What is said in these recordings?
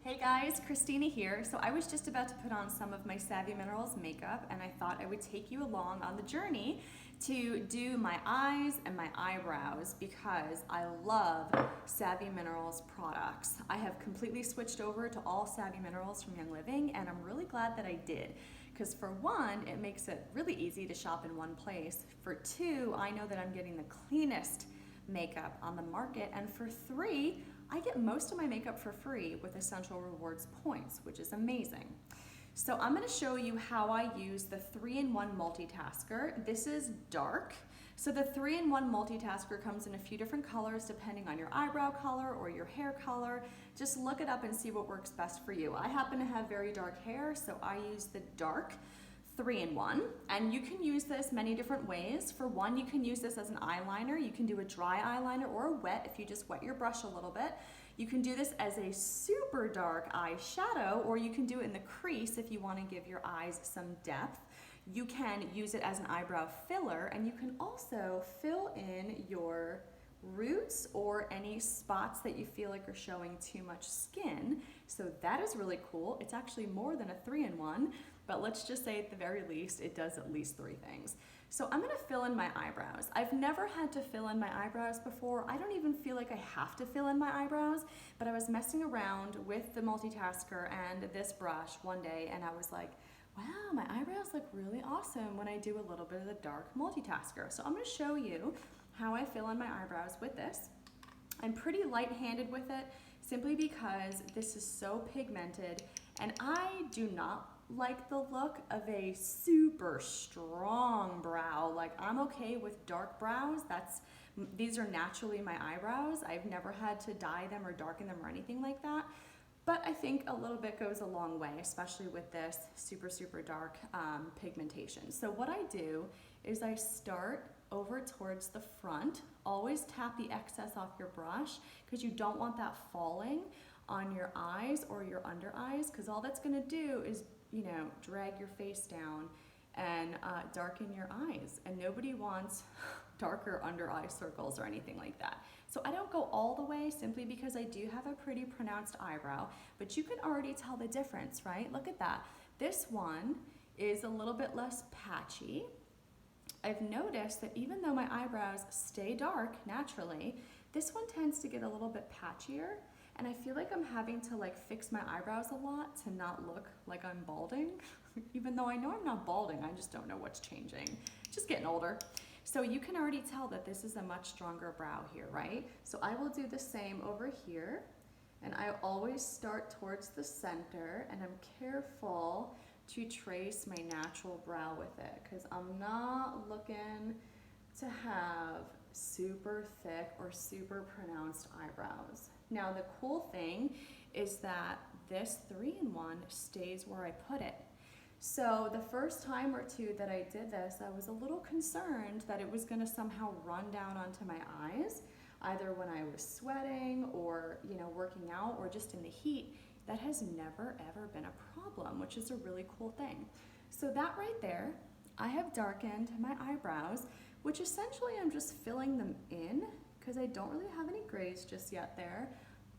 Hey guys, Christina here. So I was just about to put on some of my Savvy Minerals makeup and I thought I would take you along on the journey to do my eyes and my eyebrows because I love Savvy Minerals products. I have completely switched over to all Savvy Minerals from Young Living and I'm really glad that I did. Because for one, it makes it really easy to shop in one place. For two, I know that I'm getting the cleanest makeup on the market. And for three, I get most of my makeup for free with Essential Rewards points, which is amazing. So I'm going to show you how I use the 3-in-1 Multitasker. This is dark. So the 3-in-1 Multitasker comes in a few different colors depending on your eyebrow color or your hair color. Just look it up and see what works best for you. I happen to have very dark hair, so I use the dark 3-in-1, and you can use this many different ways. For one, you can use this as an eyeliner. You can do a dry eyeliner or a wet if you just wet your brush a little bit. You can do this as a super dark eyeshadow, or you can do it in the crease if you want to give your eyes some depth. You can use it as an eyebrow filler, and you can also fill in your roots or any spots that you feel like are showing too much skin. So that is really cool. It's actually more than a 3-in-1, but let's just say at the very least, it does at least 3 things. So I'm gonna fill in my eyebrows. I've never had to fill in my eyebrows before. I don't even feel like I have to fill in my eyebrows, but I was messing around with the Multitasker and this brush one day and I was like, wow, my eyebrows look really awesome when I do a little bit of the dark Multitasker. So I'm gonna show you how I fill in my eyebrows with this. I'm pretty light-handed with it simply because this is so pigmented and I do not like the look of a super strong brow. Like I'm okay with dark brows. These are naturally my eyebrows. I've never had to dye them or darken them or anything like that. But I think a little bit goes a long way, especially with this super dark pigmentation. So what I do is I start over towards the front. Always tap the excess off your brush because you don't want that falling on your eyes or your under eyes, because all that's gonna do is, you know, drag your face down and darken your eyes. And nobody wants darker under eye circles or anything like that. So I don't go all the way simply because I do have a pretty pronounced eyebrow, but you can already tell the difference, right? Look at that. This one is a little bit less patchy. I've noticed that even though my eyebrows stay dark naturally, this one tends to get a little bit patchier. And I feel like I'm having to like fix my eyebrows a lot to not look like I'm balding. Even though I know I'm not balding, I just don't know what's changing. Just getting older. So you can already tell that this is a much stronger brow here, right? So I will do the same over here. And I always start towards the center and I'm careful to trace my natural brow with it because I'm not looking to have super thick or super pronounced eyebrows. Now the cool thing is that this 3-in-1 stays where I put it. So the first time or two that I did this, I was a little concerned that it was gonna somehow run down onto my eyes, either when I was sweating or, you know, working out or just in the heat. That has never ever been a problem, which is a really cool thing. So that right there, I have darkened my eyebrows, which essentially I'm just filling them in because I don't really have any grays just yet there,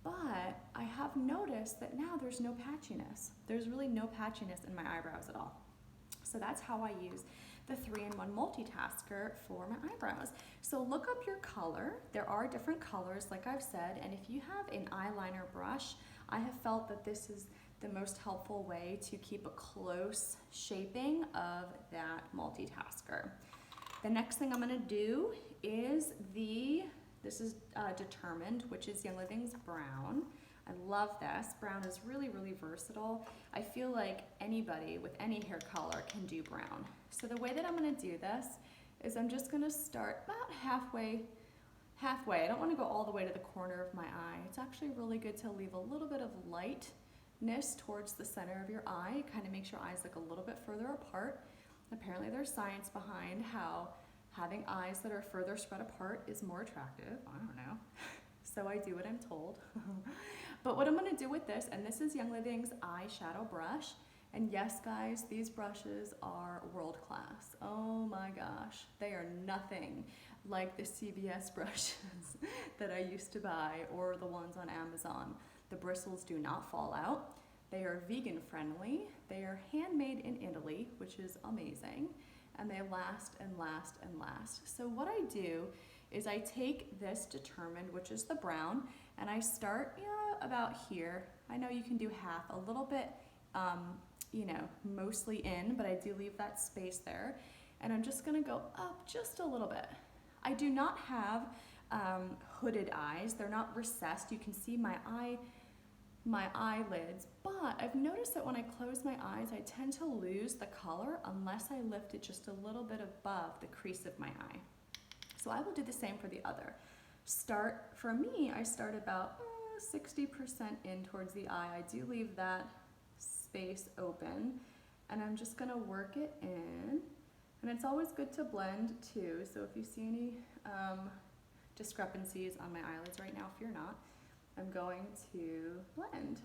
but I have noticed that now there's no patchiness. There's really no patchiness in my eyebrows at all. So that's how I use the 3-in-1 Multitasker for my eyebrows. So look up your color. There are different colors, like I've said, and if you have an eyeliner brush, I have felt that this is the most helpful way to keep a close shaping of that Multitasker. The next thing I'm gonna do is this is Determined, which is Young Living's brown. I love this. Brown is really versatile. I feel like anybody with any hair color can do brown. So the way that I'm gonna do this is I'm just gonna start about halfway. I don't wanna go all the way to the corner of my eye. It's actually really good to leave a little bit of lightness towards the center of your eye. Kind of makes your eyes look a little bit further apart. Apparently there's science behind how having eyes that are further spread apart is more attractive. I don't know. So I do what I'm told. But what I'm gonna do with this, and this is Young Living's eyeshadow brush, And yes, guys, these brushes are world class. Oh my gosh, they are nothing like the CVS brushes that I used to buy or the ones on Amazon. The bristles do not fall out. They are vegan friendly. They are handmade in Italy, which is amazing. And they last and last and last. So what I do is I take this Determined, which is the brown, and I start about here. I know you can do half, a little bit, mostly in, but I do leave that space there. And I'm just gonna go up just a little bit. I do not have hooded eyes. They're not recessed. You can see my eyelids, but I've noticed that when I close my eyes, I tend to lose the color unless I lift it just a little bit above the crease of my eye. So I will do the same for the other. For me, I start about 60% in towards the eye. I do leave that space open, and I'm just gonna work it in. And it's always good to blend too, so if you see any discrepancies on my eyelids right now, fear not, I'm going to blend.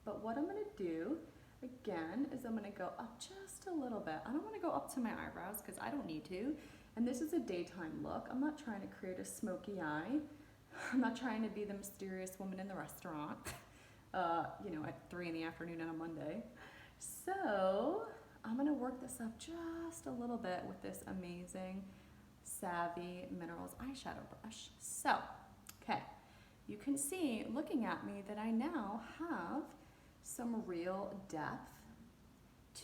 But what I'm gonna do, again, is I'm gonna go up just a little bit. I don't wanna go up to my eyebrows because I don't need to. And this is a daytime look. I'm not trying to create a smoky eye. I'm not trying to be the mysterious woman in the restaurant, at 3 in the afternoon on a Monday. So I'm gonna work this up just a little bit with this amazing Savvy Minerals eyeshadow brush. So, okay, you can see, looking at me, that I now have some real depth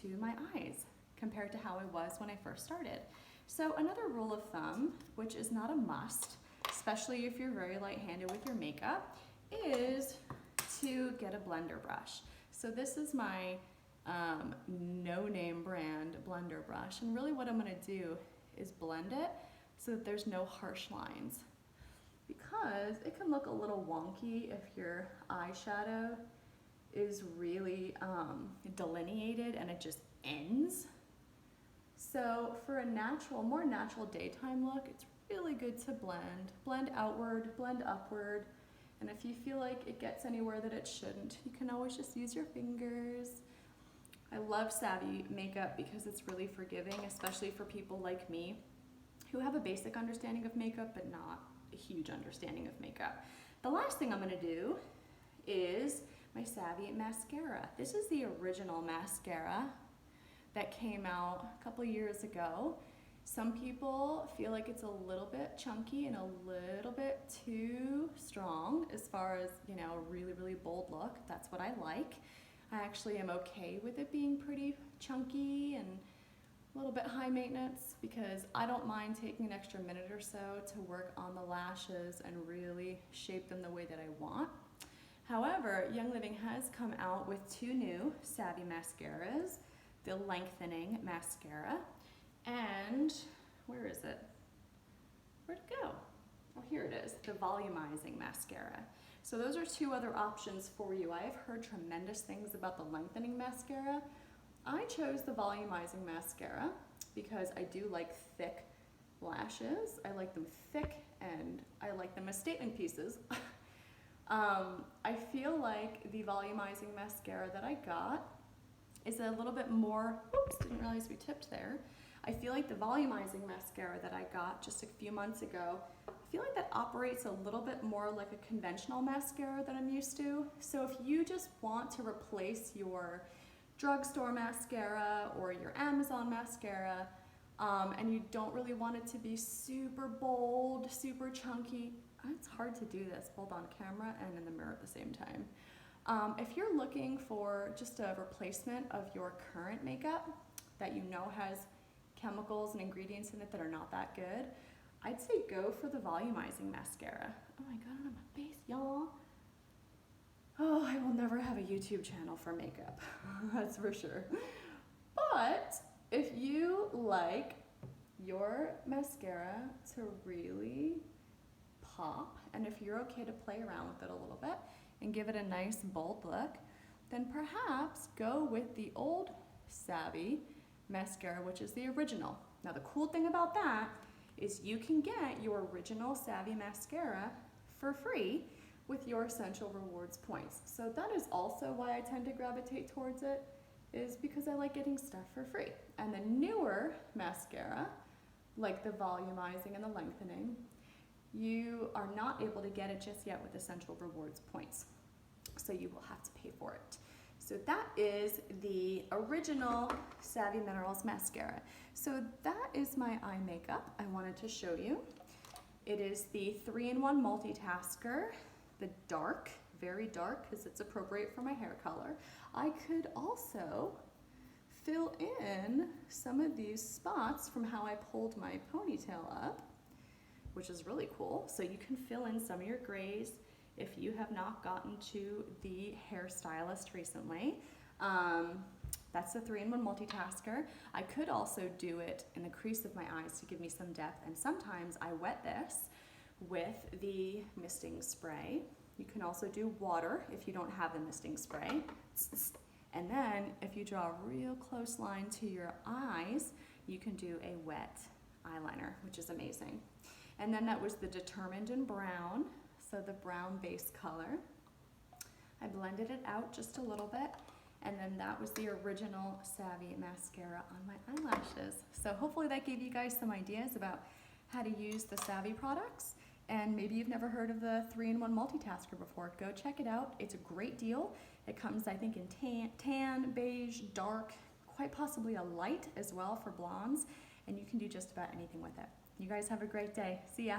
to my eyes compared to how I was when I first started. So another rule of thumb, which is not a must, especially if you're very light-handed with your makeup, is to get a blender brush. So this is my no-name brand blender brush, and really what I'm gonna do is blend it so that there's no harsh lines, because it can look a little wonky if your eyeshadow is really delineated and it just ends. So for a more natural daytime look, it's really good to blend outward, blend upward, and if you feel like it gets anywhere that it shouldn't, you can always just use your fingers. I love Savvy makeup because it's really forgiving, especially for people like me who have a basic understanding of makeup but not a huge understanding of makeup. The last thing I'm gonna do is my Savvy Mascara. This is the original mascara that came out a couple years ago. Some people feel like it's a little bit chunky and a little bit too strong as far as, a really, really bold look. That's what I like. I actually am okay with it being pretty chunky and a little bit high maintenance, because I don't mind taking an extra minute or so to work on the lashes and really shape them the way that I want. However, Young Living has come out with 2 new Savvy mascaras, the Lengthening Mascara, and where is it? Where'd it go? Oh, here it is, the Volumizing Mascara. So those are 2 other options for you. I have heard tremendous things about the Lengthening Mascara. I chose the Volumizing Mascara because I do like thick lashes. I like them thick and I like them as statement pieces. I feel like the Volumizing Mascara that I got is a little bit more, oops, didn't realize we tipped there. I feel like the Volumizing Mascara that I got just a few months ago, I feel like that operates a little bit more like a conventional mascara that I'm used to. So if you just want to replace your drugstore mascara or your Amazon mascara, and you don't really want it to be super bold, super chunky, it's hard to do this both on camera and in the mirror at the same time. If you're looking for just a replacement of your current makeup that you know has chemicals and ingredients in it that are not that good, I'd say go for the Volumizing Mascara. Oh my god, on my face, y'all. Oh, I will never have a YouTube channel for makeup, that's for sure. But if you like your mascara to really pop, and if you're okay to play around with it a little bit and give it a nice bold look, then perhaps go with the old Savvy Mascara, which is the original. Now the cool thing about that is you can get your original Savvy Mascara for free with your Essential Rewards points. So that is also why I tend to gravitate towards it, is because I like getting stuff for free. And the newer mascara, like the volumizing and the lengthening, you are not able to get it just yet with Essential Rewards points. So you will have to pay for it. So that is the original Savvy Minerals mascara. So that is my eye makeup I wanted to show you. It is the 3-in-1 Multitasker, the dark, very dark because it's appropriate for my hair color. I could also fill in some of these spots from how I pulled my ponytail up, which is really cool. So you can fill in some of your grays if you have not gotten to the hairstylist recently. That's the 3-in-1 Multitasker. I could also do it in the crease of my eyes to give me some depth, and sometimes I wet this with the misting spray. You can also do water if you don't have the misting spray. And then if you draw a real close line to your eyes, you can do a wet eyeliner, which is amazing. And then that was the Determined in Brown, so the brown base color. I blended it out just a little bit, and then that was the original Savvy mascara on my eyelashes. So hopefully that gave you guys some ideas about how to use the Savvy products. And maybe you've never heard of the 3-in-1 Multitasker before. Go check it out. It's a great deal. It comes, I think, in tan, beige, dark, quite possibly a light as well for blondes. And you can do just about anything with it. You guys have a great day. See ya.